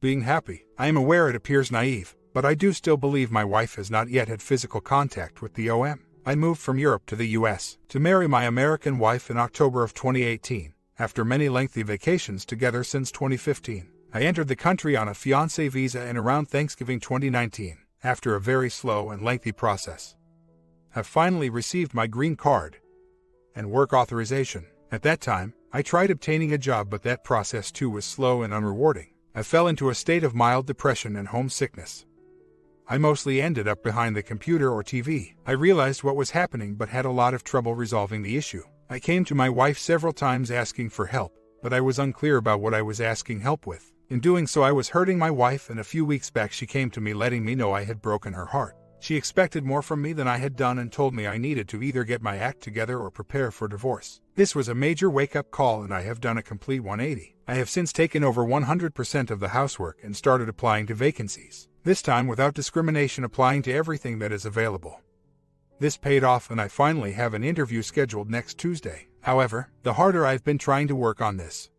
Being happy. I am aware it appears naive, but I do still believe my wife has not yet had physical contact with the OM. I moved from Europe to the US to marry my American wife in October of 2018, after many lengthy vacations together since 2015. I entered the country on a fiancé visa in around Thanksgiving 2019, after a very slow and lengthy process. I've finally received my green card and work authorization. At that time, I tried obtaining a job, but that process too was slow and unrewarding. I fell into a state of mild depression and homesickness. I mostly ended up behind the computer or TV. I realized what was happening but had a lot of trouble resolving the issue. I came to my wife several times asking for help, but I was unclear about what I was asking help with. In doing so, I was hurting my wife, and a few weeks back she came to me letting me know I had broken her heart. She expected more from me than I had done and told me I needed to either get my act together or prepare for divorce. This was a major wake-up call, and I have done a complete 180. I have since taken over 100% of the housework and started applying to vacancies, this time without discrimination, applying to everything that is available. This paid off, and I finally have an interview scheduled next Tuesday. However, the harder I've been trying to work on this,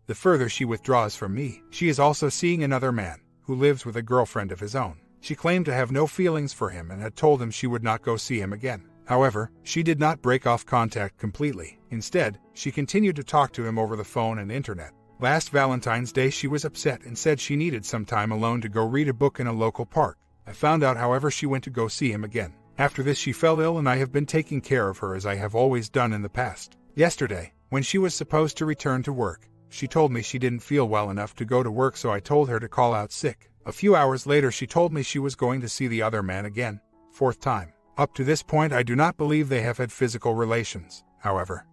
the further she withdraws from me. She is also seeing another man, who lives with a girlfriend of his own. She claimed to have no feelings for him and had told him she would not go see him again. However, she did not break off contact completely. Instead, she continued to talk to him over the phone and internet. Last Valentine's Day she was upset and said she needed some time alone to go read a book in a local park. I found out, however, she went to go see him again. After this she fell ill, and I have been taking care of her as I have always done in the past. Yesterday, when she was supposed to return to work, she told me she didn't feel well enough to go to work, so I told her to call out sick. A few hours later she told me she was going to see the other man again, 4th time. Up to this point I do not believe they have had physical relations. However,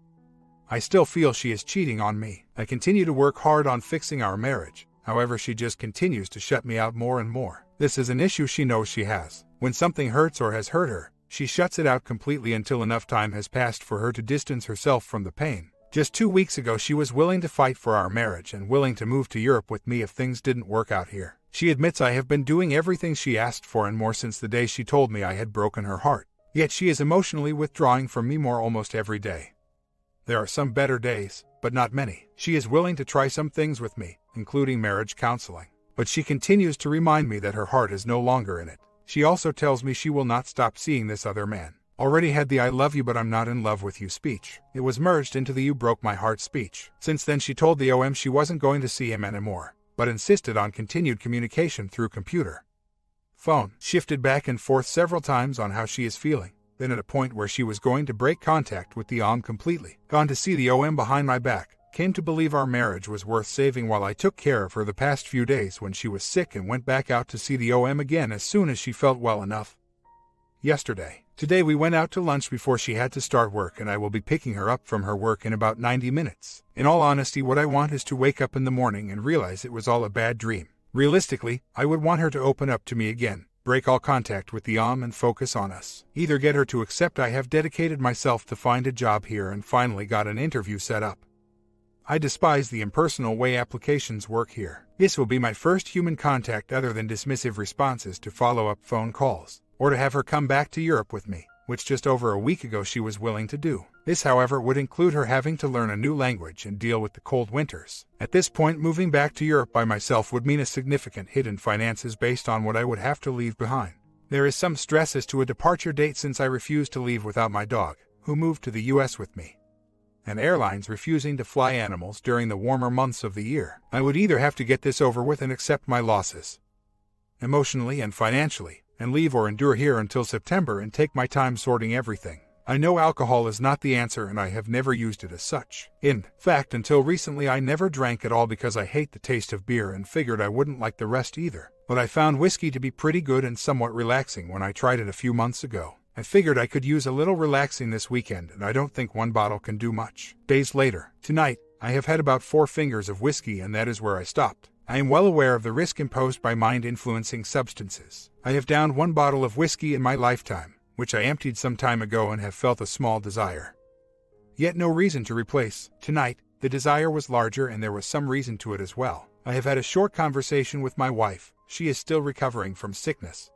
I still feel she is cheating on me. I continue to work hard on fixing our marriage. However, she just continues to shut me out more and more. This is an issue she knows she has. When something hurts or has hurt her, she shuts it out completely until enough time has passed for her to distance herself from the pain. Just 2 weeks ago she was willing to fight for our marriage and willing to move to Europe with me if things didn't work out here. She admits I have been doing everything she asked for and more since the day she told me I had broken her heart. Yet she is emotionally withdrawing from me more almost every day. There are some better days, but not many. She is willing to try some things with me, including marriage counseling. But she continues to remind me that her heart is no longer in it. She also tells me she will not stop seeing this other man. Already had the "I love you but I'm not in love with you" speech. It was merged into the "you broke my heart" speech. Since then she told the OM she wasn't going to see him anymore, but insisted on continued communication through computer. Phone. Shifted back and forth several times on how she is feeling, then at a point where she was going to break contact with the OM completely. Gone to see the OM behind my back. Came to believe our marriage was worth saving while I took care of her the past few days when she was sick, and went back out to see the OM again as soon as she felt well enough. Yesterday. Today we went out to lunch before she had to start work, and I will be picking her up from her work in about 90 minutes. In all honesty, what I want is to wake up in the morning and realize it was all a bad dream. Realistically, I would want her to open up to me again, break all contact with the OM and focus on us. Either get her to accept I have dedicated myself to find a job here and finally got an interview set up. I despise the impersonal way applications work here. This will be my first human contact other than dismissive responses to follow-up phone calls, or to have her come back to Europe with me, which just over a week ago she was willing to do. This, however, would include her having to learn a new language and deal with the cold winters. At this point, moving back to Europe by myself would mean a significant hit in finances based on what I would have to leave behind. There is some stress as to a departure date since I refused to leave without my dog, who moved to the US with me, and airlines refusing to fly animals during the warmer months of the year. I would either have to get this over with and accept my losses, emotionally and financially, and leave, or endure here until September and take my time sorting everything. I know alcohol is not the answer, and I have never used it as such. In fact, until recently I never drank at all because I hate the taste of beer and figured I wouldn't like the rest either. But I found whiskey to be pretty good and somewhat relaxing when I tried it a few months ago. I figured I could use a little relaxing this weekend, and I don't think one bottle can do much. Days later, tonight, I have had about 4 fingers of whiskey, and that is where I stopped. I am well aware of the risk imposed by mind-influencing substances. I have downed 1 bottle of whiskey in my lifetime, which I emptied some time ago, and have felt a small desire, yet no reason to replace. Tonight, the desire was larger, and there was some reason to it as well. I have had a short conversation with my wife. She is still recovering from sickness,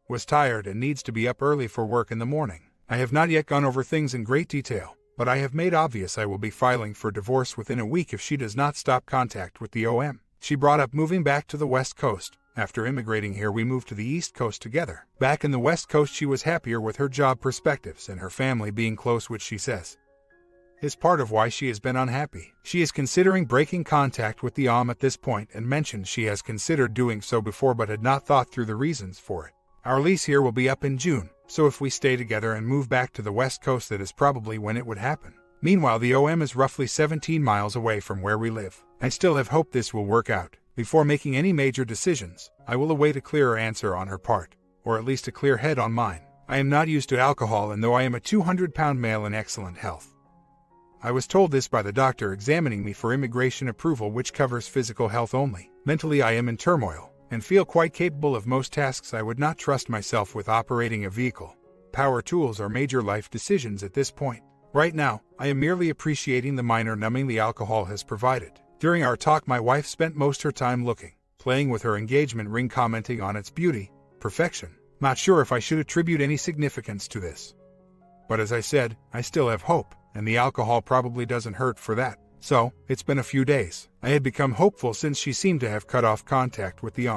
was tired, and needs to be up early for work in the morning. I have not yet gone over things in great detail, but I have made obvious I will be filing for divorce within a week if she does not stop contact with the OM. She brought up moving back to the West Coast. After immigrating here, we moved to the East Coast together. Back in the West Coast, she was happier with her job perspectives and her family being close, which she says is part of why she has been unhappy. She is considering breaking contact with the at this point and mentioned she has considered doing so before but had not thought through the reasons for it. Our lease here will be up in June, so if we stay together and move back to the West Coast, that is probably when it would happen. Meanwhile, the is roughly 17 miles away from where we live. I still have hope this will work out. Before making any major decisions, I will await a clearer answer on her part, or at least a clear head on mine. I am not used to alcohol, and though I am a 200-pound male in excellent health, I was told this by the doctor examining me for immigration approval, which covers physical health only. Mentally, I am in turmoil and feel quite capable of most tasks. I would not trust myself with operating a vehicle, power tools, or major life decisions at this point. Right now, I am merely appreciating the minor numbing the alcohol has provided. During our talk, my wife spent most her time looking, playing with her engagement ring, commenting on its beauty, perfection. Not sure if I should attribute any significance to this, but as I said, I still have hope, and the alcohol probably doesn't hurt for that. So, it's been a few days. I had become hopeful since she seemed to have cut off contact with the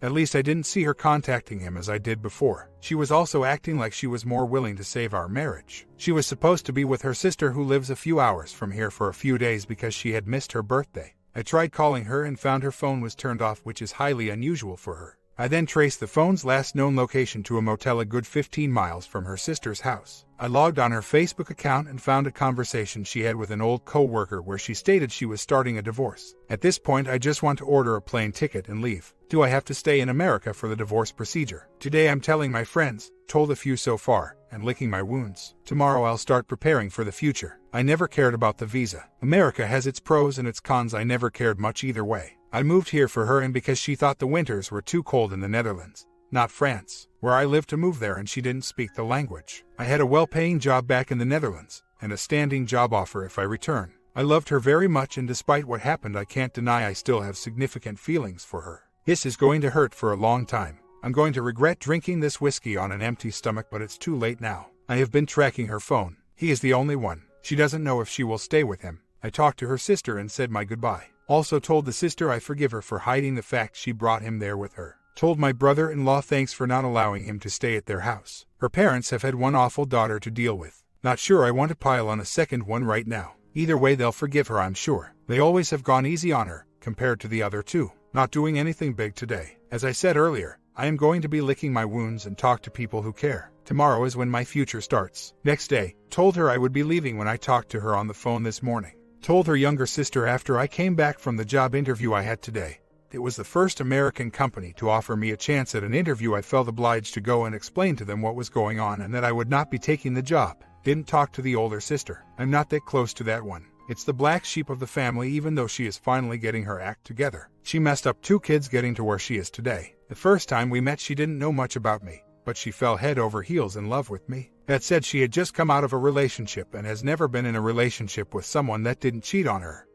At least I didn't see her contacting him as I did before. She was also acting like she was more willing to save our marriage. She was supposed to be with her sister, who lives a few hours from here, for a few days because she had missed her birthday. I tried calling her and found her phone was turned off, which is highly unusual for her. I then traced the phone's last known location to a motel a good 15 miles from her sister's house. I logged on her Facebook account and found a conversation she had with an old co-worker where she stated she was starting a divorce. At this point, I just want to order a plane ticket and leave. Do I have to stay in America for the divorce procedure? Today I'm telling my friends, told a few so far, and licking my wounds. Tomorrow I'll start preparing for the future. I never cared about the visa. America has its pros and its cons. I never cared much either way. I moved here for her and because she thought the winters were too cold in the Netherlands, not France, where I lived, to move there, and she didn't speak the language. I had a well-paying job back in the Netherlands, and a standing job offer if I return. I loved her very much, and despite what happened, I can't deny I still have significant feelings for her. This is going to hurt for a long time. I'm going to regret drinking this whiskey on an empty stomach, but it's too late now. I have been tracking her phone. He is the only one. She doesn't know if she will stay with him. I talked to her sister and said my goodbye. Also told the sister I forgive her for hiding the fact she brought him there with her. Told my brother-in-law thanks for not allowing him to stay at their house. Her parents have had one awful daughter to deal with. Not sure I want to pile on a second one right now. Either way, they'll forgive her, I'm sure. They always have gone easy on her, compared to the other two. Not doing anything big today. As I said earlier, I am going to be licking my wounds and talk to people who care. Tomorrow is when my future starts. Next day, told her I would be leaving when I talked to her on the phone this morning. Told her younger sister after I came back from the job interview I had today. It was the first American company to offer me a chance at an interview. I felt obliged to go and explain to them what was going on and that I would not be taking the job. Didn't talk to the older sister. I'm not that close to that one. It's the black sheep of the family, even though she is finally getting her act together. She messed up 2 kids getting to where she is today. The first time we met, she didn't know much about me, but she fell head over heels in love with me. That said, she had just come out of a relationship and has never been in a relationship with someone that didn't cheat on her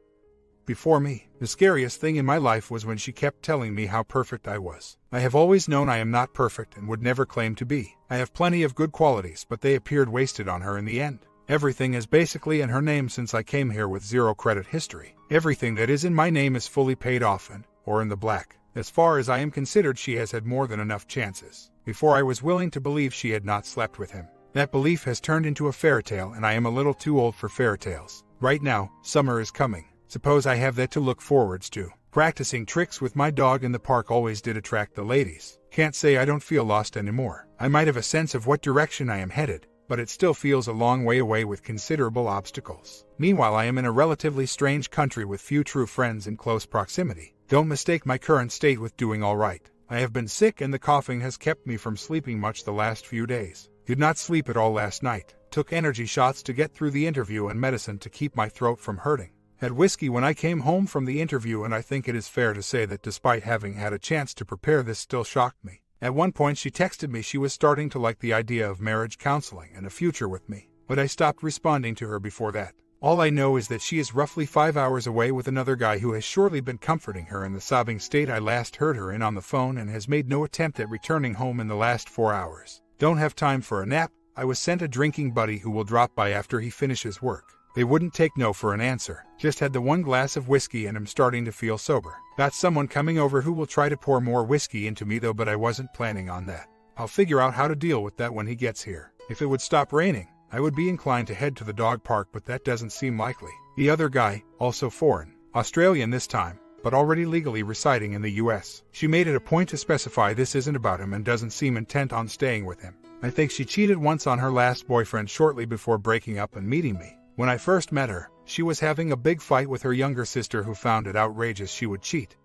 before me. The scariest thing in my life was when she kept telling me how perfect I was. I have always known I am not perfect and would never claim to be. I have plenty of good qualities, but they appeared wasted on her in the end. Everything is basically in her name since I came here with 0 credit history. Everything that is in my name is fully paid off or in the black. As far as I am considered, she has had more than enough chances. Before, I was willing to believe she had not slept with him. That belief has turned into a fairy tale, and I am a little too old for fairy tales. Right now, summer is coming. Suppose I have that to look forwards to. Practicing tricks with my dog in the park always did attract the ladies. Can't say I don't feel lost anymore. I might have a sense of what direction I am headed, but it still feels a long way away with considerable obstacles. Meanwhile, I am in a relatively strange country with few true friends in close proximity. Don't mistake my current state with doing all right. I have been sick and the coughing has kept me from sleeping much the last few days. Did not sleep at all last night. Took energy shots to get through the interview and medicine to keep my throat from hurting. Had whiskey when I came home from the interview, and I think it is fair to say that despite having had a chance to prepare, this still shocked me. At one point she texted me she was starting to like the idea of marriage counseling and a future with me, but I stopped responding to her before that. All I know is that she is roughly 5 hours away with another guy who has surely been comforting her in the sobbing state I last heard her in on the phone, and has made no attempt at returning home in the last 4 hours. Don't have time for a nap. I was sent a drinking buddy who will drop by after he finishes work. They wouldn't take no for an answer. Just had the one glass of whiskey and I'm starting to feel sober. Got someone coming over who will try to pour more whiskey into me though, but I wasn't planning on that. I'll figure out how to deal with that when he gets here. If it would stop raining, I would be inclined to head to the dog park, but that doesn't seem likely. The other guy, also foreign, Australian this time, but already legally residing in the US. She made it a point to specify this isn't about him and doesn't seem intent on staying with him. I think she cheated once on her last boyfriend shortly before breaking up and meeting me. When I first met her, she was having a big fight with her younger sister who found it outrageous she would cheat.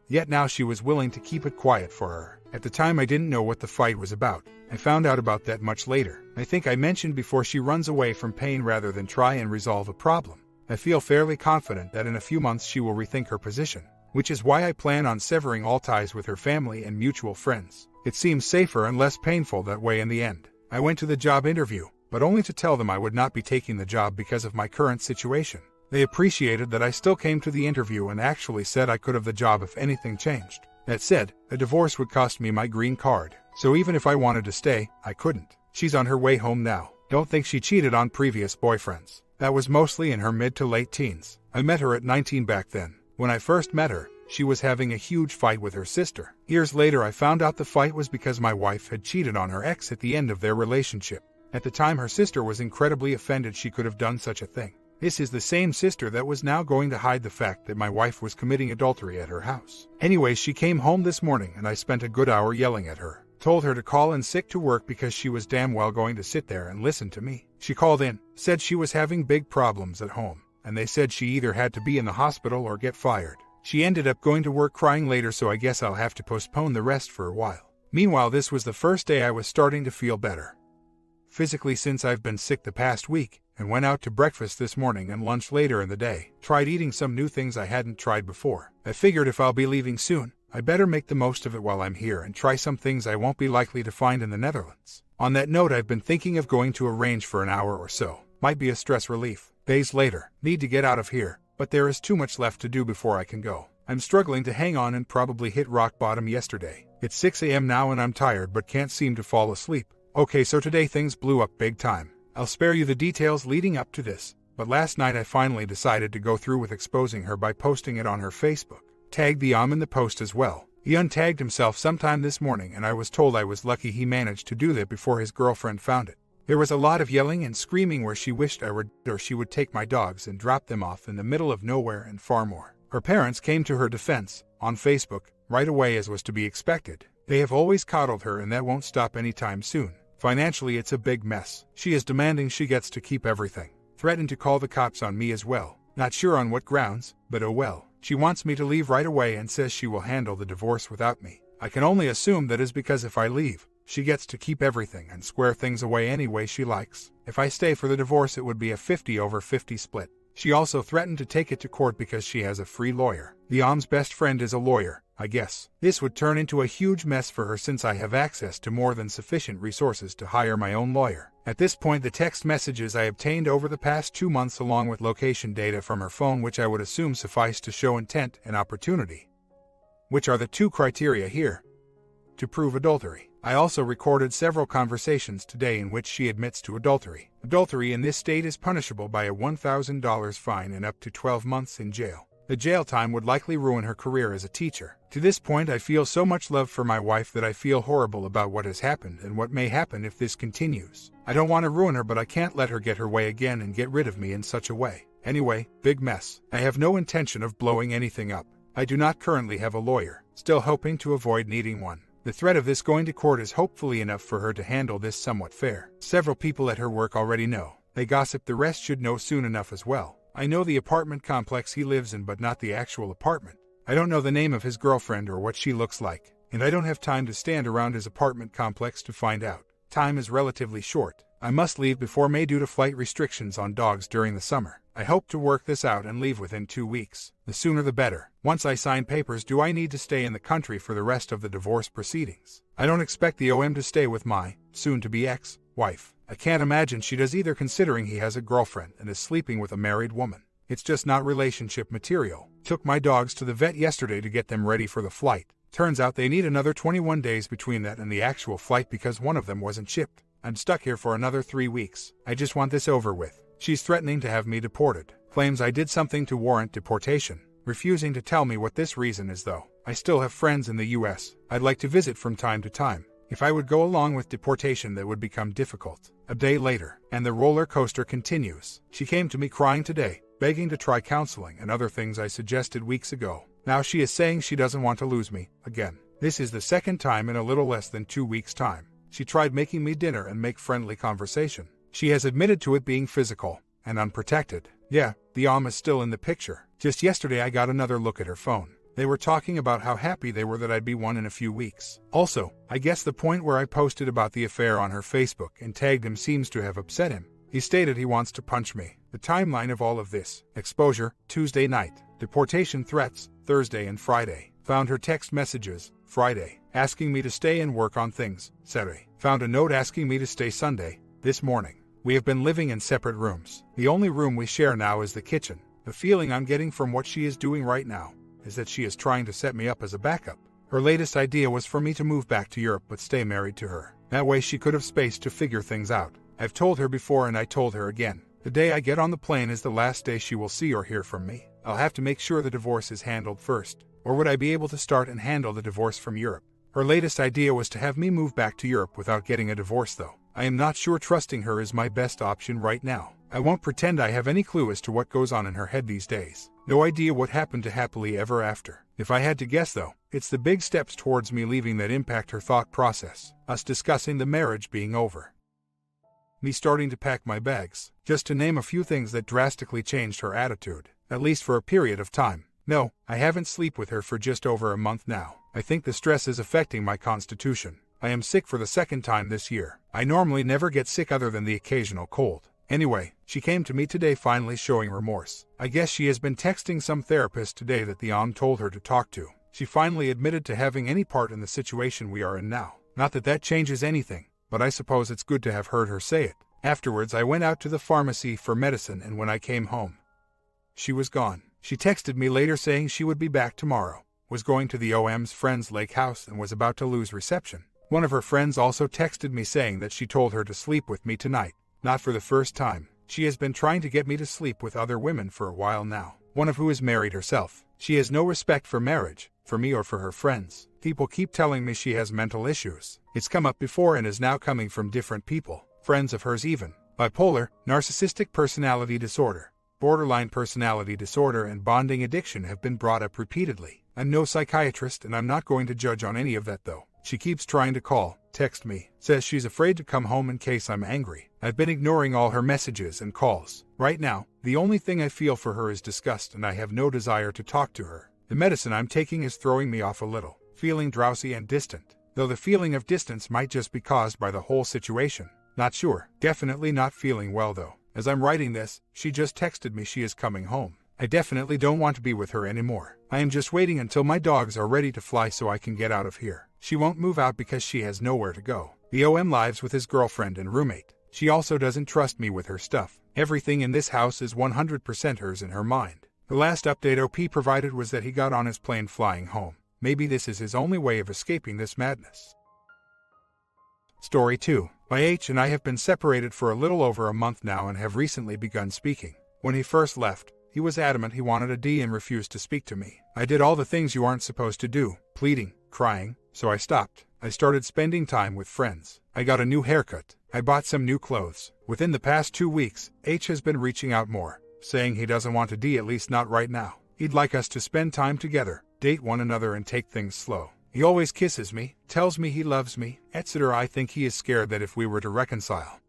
Yet now she was willing to keep it quiet for her. At the time I didn't know what the fight was about. I found out about that much later. I think I mentioned before she runs away from pain rather than try and resolve a problem. I feel fairly confident that in a few months she will rethink her position, which is why I plan on severing all ties with her family and mutual friends. It seems safer and less painful that way in the end. I went to the job interview, but only to tell them I would not be taking the job because of my current situation. They appreciated that I still came to the interview and actually said I could have the job if anything changed. That said, a divorce would cost me my green card, so even if I wanted to stay, I couldn't. She's on her way home now. Don't think she cheated on previous boyfriends. That was mostly in her mid to late teens. I met her at 19 back then. When I first met her, she was having a huge fight with her sister. Years later I found out the fight was because my wife had cheated on her ex at the end of their relationship. At the time her sister was incredibly offended she could have done such a thing. This is the same sister that was now going to hide the fact that my wife was committing adultery at her house. Anyways, she came home this morning and I spent a good hour yelling at her. Told her to call in sick to work because she was damn well going to sit there and listen to me. She called in, said she was having big problems at home, and they said she either had to be in the hospital or get fired. She ended up going to work crying later, so I guess I'll have to postpone the rest for a while. Meanwhile, this was the first day I was starting to feel better physically since I've been sick the past week, and went out to breakfast this morning and lunch later in the day. Tried eating some new things I hadn't tried before. I figured if I'll be leaving soon, I better make the most of it while I'm here and try some things I won't be likely to find in the Netherlands. On that note, I've been thinking of going to a range for an hour or so. Might be a stress relief. Days later, need to get out of here, but there is too much left to do before I can go. I'm struggling to hang on and probably hit rock bottom yesterday. It's 6 a.m. now and I'm tired but can't seem to fall asleep. Okay, so today things blew up big time. I'll spare you the details leading up to this, but last night I finally decided to go through with exposing her by posting it on her Facebook. Tagged the in the post as well. He untagged himself sometime this morning and I was told I was lucky he managed to do that before his girlfriend found it. There was a lot of yelling and screaming where she wished I were dead or she would take my dogs and drop them off in the middle of nowhere and far more. Her parents came to her defense, on Facebook, right away as was to be expected. They have always coddled her and that won't stop anytime soon. Financially it's a big mess. She is demanding she gets to keep everything. Threatened to call the cops on me as well. Not sure on what grounds, but oh well. She wants me to leave right away and says she will handle the divorce without me. I can only assume that is because if I leave, she gets to keep everything and square things away any way she likes. If I stay for the divorce it would be a 50-over-50 split. She also threatened to take it to court because she has a free lawyer. The Om's best friend is a lawyer, I guess. This would turn into a huge mess for her since I have access to more than sufficient resources to hire my own lawyer. At this point, the text messages I obtained over the past 2 months along with location data from her phone, which I would assume suffice to show intent and opportunity, which are the two criteria here to prove adultery. I also recorded several conversations today in which she admits to adultery. Adultery in this state is punishable by a $1,000 fine and up to 12 months in jail. The jail time would likely ruin her career as a teacher. To this point, I feel so much love for my wife that I feel horrible about what has happened and what may happen if this continues. I don't want to ruin her, but I can't let her get her way again and get rid of me in such a way. Anyway, big mess. I have no intention of blowing anything up. I do not currently have a lawyer, still hoping to avoid needing one. The threat of this going to court is hopefully enough for her to handle this somewhat fair. Several people at her work already know. They gossip, the rest should know soon enough as well. I know the apartment complex he lives in but not the actual apartment. I don't know the name of his girlfriend or what she looks like, and I don't have time to stand around his apartment complex to find out. Time is relatively short. I must leave before May due to flight restrictions on dogs during the summer. I hope to work this out and leave within 2 weeks. The sooner the better. Once I sign papers, do I need to stay in the country for the rest of the divorce proceedings? I don't expect the OM to stay with my soon-to-be ex-wife. I can't imagine she does either, considering he has a girlfriend and is sleeping with a married woman. It's just not relationship material. Took my dogs to the vet yesterday to get them ready for the flight. Turns out they need another 21 days between that and the actual flight because one of them wasn't chipped. I'm stuck here for another 3 weeks. I just want this over with. She's threatening to have me deported, claims I did something to warrant deportation, refusing to tell me what this reason is though. I still have friends in the US I'd like to visit from time to time. If I would go along with deportation, that would become difficult. A day later, and the roller coaster continues. She came to me crying today, begging to try counseling and other things I suggested weeks ago. Now she is saying she doesn't want to lose me again. This is the second time in a little less than 2 weeks' time. She tried making me dinner and make friendly conversation. She has admitted to it being physical and unprotected. Yeah, the is still in the picture. Just yesterday I got another look at her phone. They were talking about how happy they were that I'd be one in a few weeks. Also, I guess the point where I posted about the affair on her Facebook and tagged him seems to have upset him. He stated he wants to punch me. The timeline of all of this: exposure, Tuesday night; deportation threats, Thursday and Friday; found her text messages, Friday, asking me to stay and work on things, Saturday; found a note asking me to stay Sunday, this morning. We have been living in separate rooms. The only room we share now is the kitchen. The feeling I'm getting from what she is doing right now is that she is trying to set me up as a backup. Her latest idea was for me to move back to Europe but stay married to her. That way she could have space to figure things out. I've told her before and I told her again. The day I get on the plane is the last day she will see or hear from me. I'll have to make sure the divorce is handled first. Or would I be able to start and handle the divorce from Europe? Her latest idea was to have me move back to Europe without getting a divorce though. I am not sure trusting her is my best option right now. I won't pretend I have any clue as to what goes on in her head these days. No idea what happened to happily ever after. If I had to guess though, it's the big steps towards me leaving that impact her thought process. Us discussing the marriage being over. Me starting to pack my bags, just to name a few things that drastically changed her attitude, at least for a period of time. No, I haven't slept with her for just over a month now. I think the stress is affecting my constitution. I am sick for the second time this year. I normally never get sick other than the occasional cold. Anyway, she came to me today finally showing remorse. I guess she has been texting some therapist today that the told her to talk to. She finally admitted to having any part in the situation we are in now. Not that that changes anything, but I suppose it's good to have heard her say it. Afterwards I went out to the pharmacy for medicine, and when I came home, she was gone. She texted me later saying she would be back tomorrow, was going to the OM's friend's lake house and was about to lose reception. One of her friends also texted me saying that she told her to sleep with me tonight. Not for the first time. She has been trying to get me to sleep with other women for a while now, one of who is married herself. She has no respect for marriage, for me or for her friends. People keep telling me she has mental issues. It's come up before and is now coming from different people, friends of hers even. Bipolar, narcissistic personality disorder, borderline personality disorder and bonding addiction have been brought up repeatedly. I'm no psychiatrist and I'm not going to judge on any of that though. She keeps trying to call, text me, says she's afraid to come home in case I'm angry. I've been ignoring all her messages and calls. Right now, the only thing I feel for her is disgust and I have no desire to talk to her. The medicine I'm taking is throwing me off a little, feeling drowsy and distant. Though the feeling of distance might just be caused by the whole situation. Not sure. Definitely not feeling well though. As I'm writing this, she just texted me she is coming home. I definitely don't want to be with her anymore. I am just waiting until my dogs are ready to fly so I can get out of here. She won't move out because she has nowhere to go. The lives with his girlfriend and roommate. She also doesn't trust me with her stuff. Everything in this house is 100% hers in her mind. The last update OP provided was that he got on his plane flying home. Maybe this is his only way of escaping this madness. Story 2. My and I have been separated for a little over a month now and have recently begun speaking. When he first left, he was adamant he wanted a D and refused to speak to me. I did all the things you aren't supposed to do, pleading, crying, so I stopped. I started spending time with friends. I got a new haircut. I bought some new clothes. Within the past 2 weeks, H has been reaching out more, saying he doesn't want a D, at least not right now. He'd like us to spend time together, date one another and take things slow. He always kisses me, tells me he loves me, etc. I think he is scared that if we were to reconcile,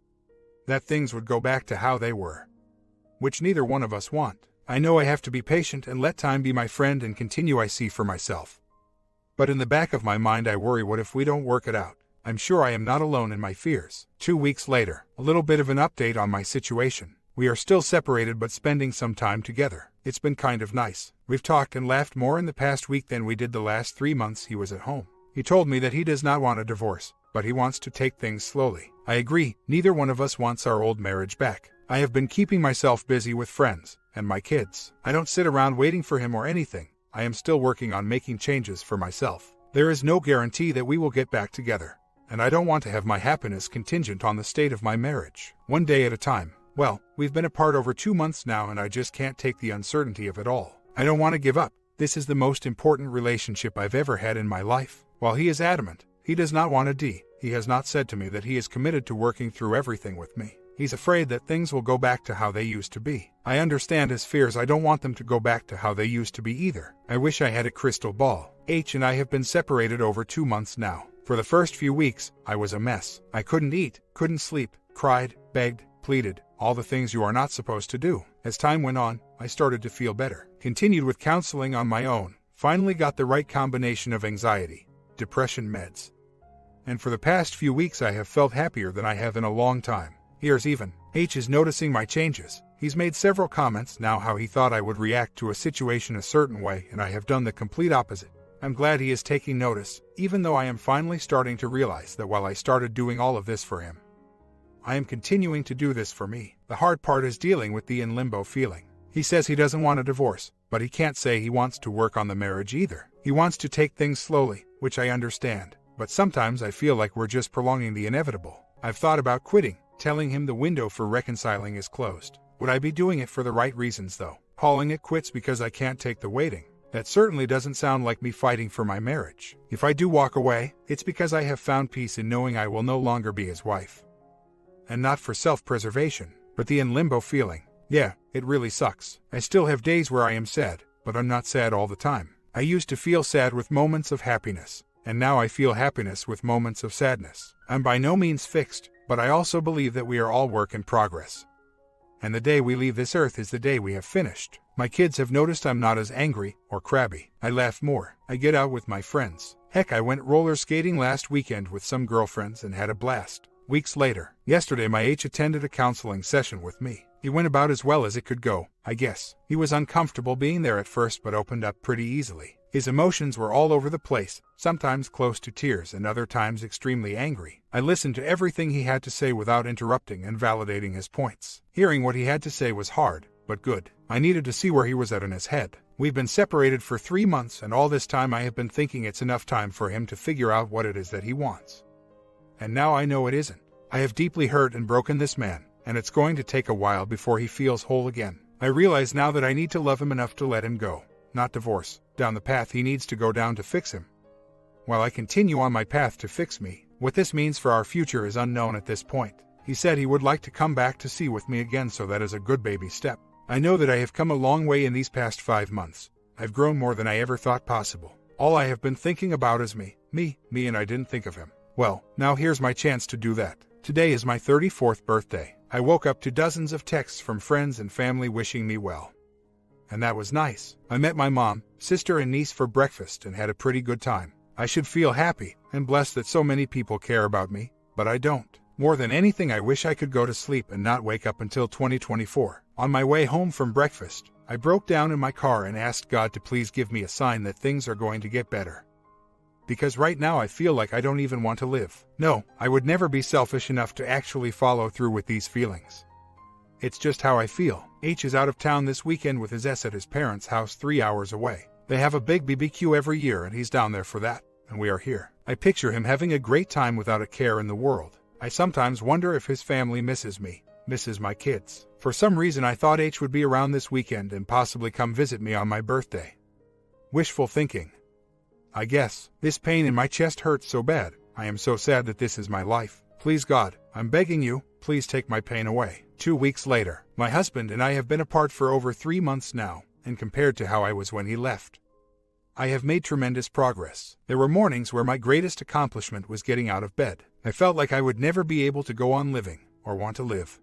that things would go back to how they were, which neither one of us want. I know I have to be patient and let time be my friend and continue I see for myself. But in the back of my mind I worry, what if we don't work it out? I'm sure I am not alone in my fears. 2 weeks later, a little bit of an update on my situation. We are still separated but spending some time together. It's been kind of nice. We've talked and laughed more in the past week than we did the last 3 months he was at home. He told me that he does not want a divorce, but he wants to take things slowly. I agree, neither one of us wants our old marriage back. I have been keeping myself busy with friends and my kids. I don't sit around waiting for him or anything. I am still working on making changes for myself. There is no guarantee that we will get back together, and I don't want to have my happiness contingent on the state of my marriage. One day at a time. Well, we've been apart over 2 months now and I just can't take the uncertainty of it all. I don't want to give up. This is the most important relationship I've ever had in my life. While he is adamant, he does not want a D. He has not said to me that he is committed to working through everything with me. He's afraid that things will go back to how they used to be. I understand his fears. I don't want them to go back to how they used to be either. I wish I had a crystal ball. H and I have been separated over 2 months now. For the first few weeks, I was a mess. I couldn't eat, couldn't sleep, cried, begged, pleaded, all the things you are not supposed to do. As time went on, I started to feel better. Continued with counseling on my own. Finally got the right combination of anxiety, depression meds. And for the past few weeks I have felt happier than I have in a long time. Here's even. H is noticing my changes. He's made several comments now how he thought I would react to a situation a certain way, and I have done the complete opposite. I'm glad he is taking notice, even though I am finally starting to realize that while I started doing all of this for him, I am continuing to do this for me. The hard part is dealing with the in limbo feeling. He says he doesn't want a divorce, but he can't say he wants to work on the marriage either. He wants to take things slowly, which I understand, but sometimes I feel like we're just prolonging the inevitable. I've thought about quitting, telling him the window for reconciling is closed. Would I be doing it for the right reasons though? Calling it quits because I can't take the waiting? That certainly doesn't sound like me fighting for my marriage. If I do walk away, it's because I have found peace in knowing I will no longer be his wife. And not for self-preservation, but the in limbo feeling. Yeah, it really sucks. I still have days where I am sad, but I'm not sad all the time. I used to feel sad with moments of happiness, and now I feel happiness with moments of sadness. I'm by no means fixed, but I also believe that we are all work in progress. And the day we leave this earth is the day we have finished. My kids have noticed I'm not as angry or crabby. I laugh more. I get out with my friends. Heck, I went roller skating last weekend with some girlfriends and had a blast. Weeks later, yesterday my H attended a counseling session with me. It went about as well as it could go, I guess. He was uncomfortable being there at first but opened up pretty easily. His emotions were all over the place, sometimes close to tears and other times extremely angry. I listened to everything he had to say without interrupting and validating his points. Hearing what he had to say was hard, but good. I needed to see where he was at in his head. We've been separated for 3 months and all this time I have been thinking it's enough time for him to figure out what it is that he wants. And now I know it isn't. I have deeply hurt and broken this man, and it's going to take a while before he feels whole again. I realize now that I need to love him enough to let him go, not divorce, down the path he needs to go down to fix him. While I continue on my path to fix me, what this means for our future is unknown at this point. He said he would like to come back to sea with me again, so that is a good baby step. I know that I have come a long way in these past 5 months. I've grown more than I ever thought possible. All I have been thinking about is me, and I didn't think of him. Well, now here's my chance to do that. Today is my 34th birthday. I woke up to dozens of texts from friends and family wishing me well. And that was nice. I met my mom, sister and niece for breakfast and had a pretty good time. I should feel happy and blessed that so many people care about me, but I don't. More than anything, I wish I could go to sleep and not wake up until 2024. On my way home from breakfast, I broke down in my car and asked God to please give me a sign that things are going to get better. Because right now I feel like I don't even want to live. No, I would never be selfish enough to actually follow through with these feelings. It's just how I feel. H is out of town this weekend with his S at his parents' house 3 hours away. They have a big BBQ every year and he's down there for that, and we are here. I picture him having a great time without a care in the world. I sometimes wonder if his family misses me, misses my kids. For some reason I thought H would be around this weekend and possibly come visit me on my birthday. Wishful thinking. I guess. This pain in my chest hurts so bad. I am so sad that this is my life. Please God, I'm begging you, please take my pain away. 2 weeks later, my husband and I have been apart for over 3 months now, and compared to how I was when he left, I have made tremendous progress. There were mornings where my greatest accomplishment was getting out of bed. I felt like I would never be able to go on living, or want to live.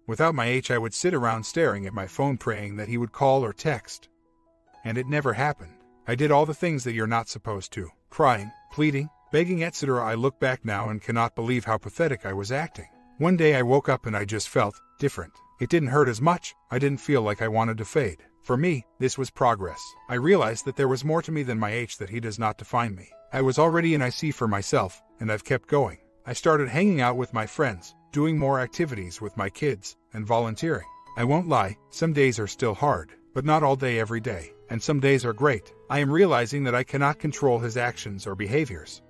Without my H, I would sit around staring at my phone praying that he would call or text. And it never happened. I did all the things that you're not supposed to. Crying, pleading, begging, etc. I look back now and cannot believe how pathetic I was acting. One day I woke up and I just felt different. It didn't hurt as much. I didn't feel like I wanted to fade. For me, this was progress. I realized that there was more to me than my H, that he does not define me. I was already an IC for myself, and I've kept going. I started hanging out with my friends, doing more activities with my kids, and volunteering. I won't lie, some days are still hard, but not all day every day. And some days are great. I am realizing that I cannot control his actions or behaviors,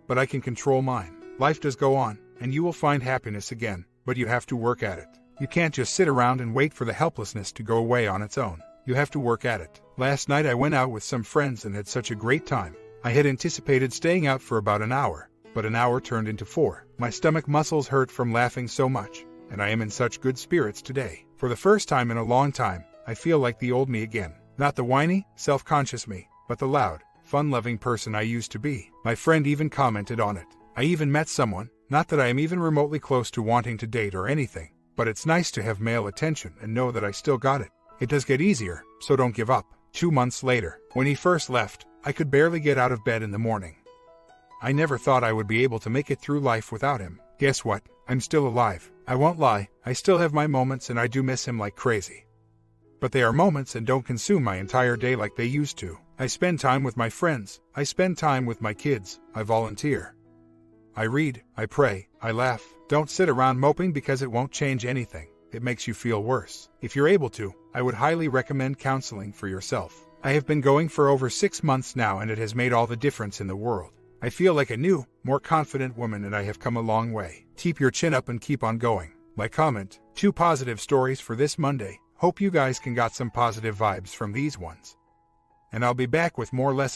but I can control mine. Life does go on, and you will find happiness again, but you have to work at it. You can't just sit around and wait for the helplessness to go away on its own. You have to work at it. Last night I went out with some friends and had such a great time. I had anticipated staying out for about an hour, but an hour turned into 4. My stomach muscles hurt from laughing so much, and I am in such good spirits today. For the first time in a long time, I feel like the old me again. Not the whiny, self-conscious me, but the loud, fun-loving person I used to be. My friend even commented on it. I even met someone, not that I am even remotely close to wanting to date or anything, but it's nice to have male attention and know that I still got it. It does get easier, so don't give up. 2 months later, when he first left, I could barely get out of bed in the morning. I never thought I would be able to make it through life without him. Guess what? I'm still alive. I won't lie, I still have my moments and I do miss him like crazy. But they are moments and don't consume my entire day like they used to. I spend time with my friends, I spend time with my kids, I volunteer. I read, I pray, I laugh. Don't sit around moping because it won't change anything. It makes you feel worse. If you're able to, I would highly recommend counseling for yourself. I have been going for over 6 months now and it has made all the difference in the world. I feel like a new, more confident woman and I have come a long way. Keep your chin up and keep on going. My comment, 2 positive stories for this Monday. Hope you guys can got some positive vibes from these ones. And I'll be back with more lessons.